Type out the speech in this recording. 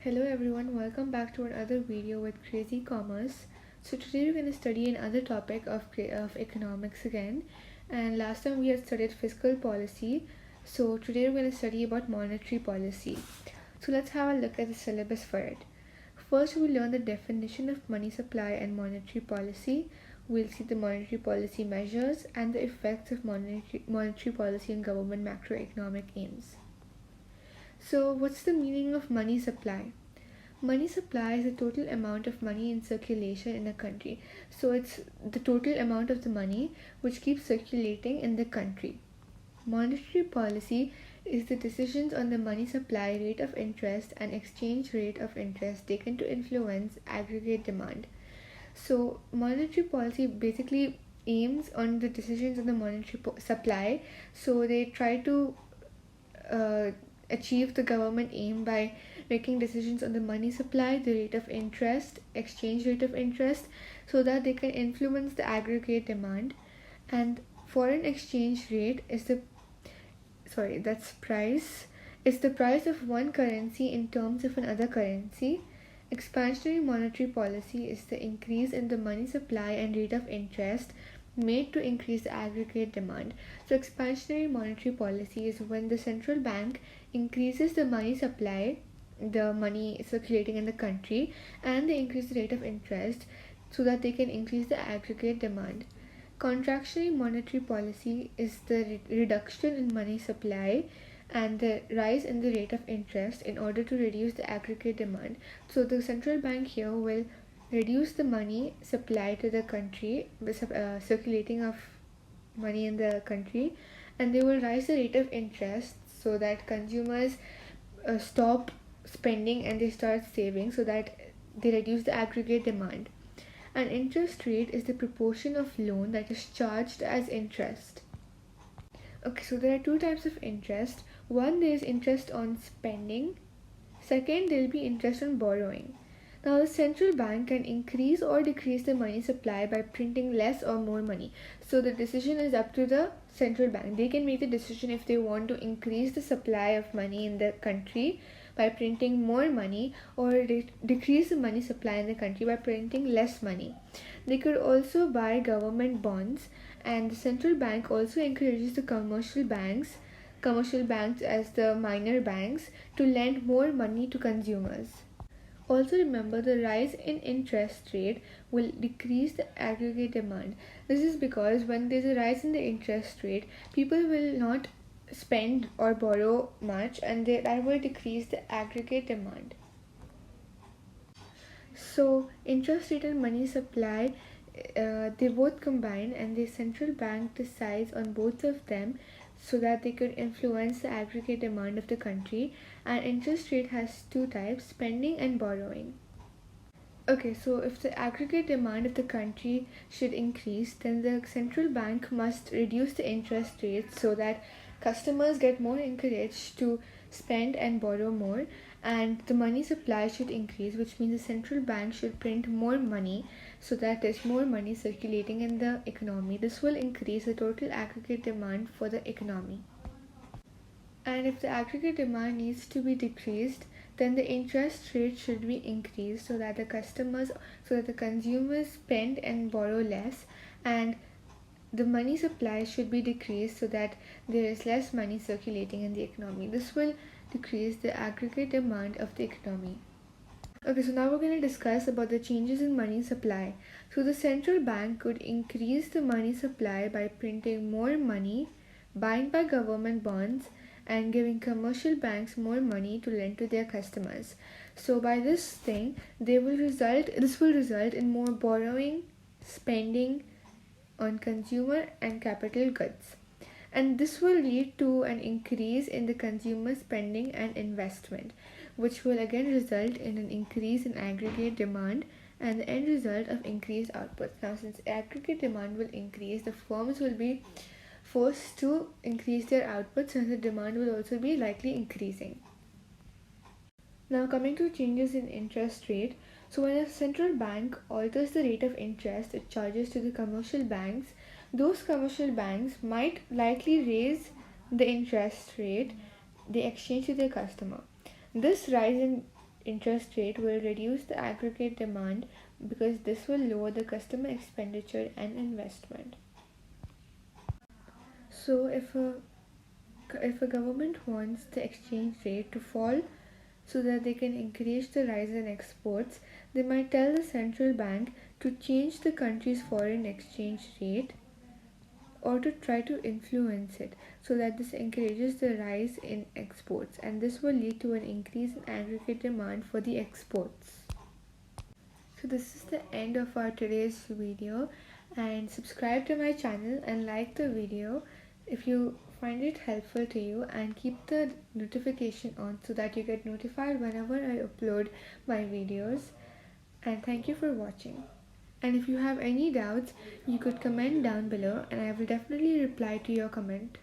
Hello everyone, welcome back to another video with Crazy Commerce. So today we're going to study another topic of economics again. And last time we had studied fiscal policy. So today we're going to study about monetary policy. So let's have a look at the syllabus for it. First we'll learn the definition of money supply and monetary policy. We'll see the monetary policy measures and the effects of monetary policy on government macroeconomic aims. So what's the meaning of money supply? Money supply is the total amount of money in circulation in a country. So it's the total amount of the money which keeps circulating in the country. Monetary policy is the decisions on the money supply, rate of interest, and exchange rate of interest taken to influence aggregate demand. So monetary policy basically aims on the decisions on the monetary supply. So they try to achieve the government aim by making decisions on the money supply, the rate of interest, exchange rate of interest, so that they can influence the aggregate demand. And foreign exchange rate is price. It's the price of one currency in terms of another currency. Expansionary monetary policy is the increase in the money supply and rate of interest made to increase the aggregate demand. So expansionary monetary policy is when the central bank increases the money supply, the money circulating in the country, and they increase the rate of interest so that they can increase the aggregate demand. Contractionary monetary policy is the reduction in money supply and the rise in the rate of interest in order to reduce the aggregate demand. So the central bank here will reduce the money supply to the country, circulating of money in the country, and they will rise the rate of interest so that consumers stop spending and they start saving, so that they reduce the aggregate demand. An interest rate is the proportion of loan that is charged as interest. Okay, so there are two types of interest. One, there is interest on spending. Second, there will be interest on borrowing. Now, the central bank can increase or decrease the money supply by printing less or more money. So the decision is up to the central bank. They can make the decision if they want to increase the supply of money in the country by printing more money, or decrease the money supply in the country by printing less money. They could also buy government bonds, and the central bank also encourages the commercial banks as the minor banks, to lend more money to consumers. Also remember, the rise in interest rate will decrease the aggregate demand. This is because when there's a rise in the interest rate, people will not spend or borrow much, and that will decrease the aggregate demand. So interest rate and money supply, they both combine, and the central bank decides on both of them so that they could influence the aggregate demand of the country. And interest rate has two types: spending and borrowing. Okay, so if the aggregate demand of the country should increase, then the central bank must reduce the interest rate so that customers get more encouraged to spend and borrow more, and the money supply should increase, which means the central bank should print more money so that there's more money circulating in the economy. This will increase the total aggregate demand for the economy. And if the aggregate demand needs to be decreased, then the interest rate should be increased so that the consumers spend and borrow less, and the money supply should be decreased so that there is less money circulating in the economy. This will decrease the aggregate demand of the economy. Okay, so now we're going to discuss about the changes in money supply. So the central bank could increase the money supply by printing more money, buying back government bonds, and giving commercial banks more money to lend to their customers. So by this will result in more borrowing, spending on consumer and capital goods. And this will lead to an increase in the consumer spending and investment, which will again result in an increase in aggregate demand and the end result of increased output. Now, since aggregate demand will increase, the firms will be forced to increase their output, since the demand will also be likely increasing. Now, coming to changes in interest rate. So when a central bank alters the rate of interest it charges to the commercial banks, those commercial banks might likely raise the interest rate they exchange to their customer. This rise in interest rate will reduce the aggregate demand because this will lower the customer expenditure and investment. So if a government wants the exchange rate to fall so that they can encourage the rise in exports, they might tell the central bank to change the country's foreign exchange rate or to try to influence it so that this encourages the rise in exports, and this will lead to an increase in aggregate demand for the exports. So this is the end of our today's video, and subscribe to my channel and like the video if you find it helpful to you, and keep the notification on so that you get notified whenever I upload my videos. And thank you for watching. And if you have any doubts, you could comment down below and I will definitely reply to your comment.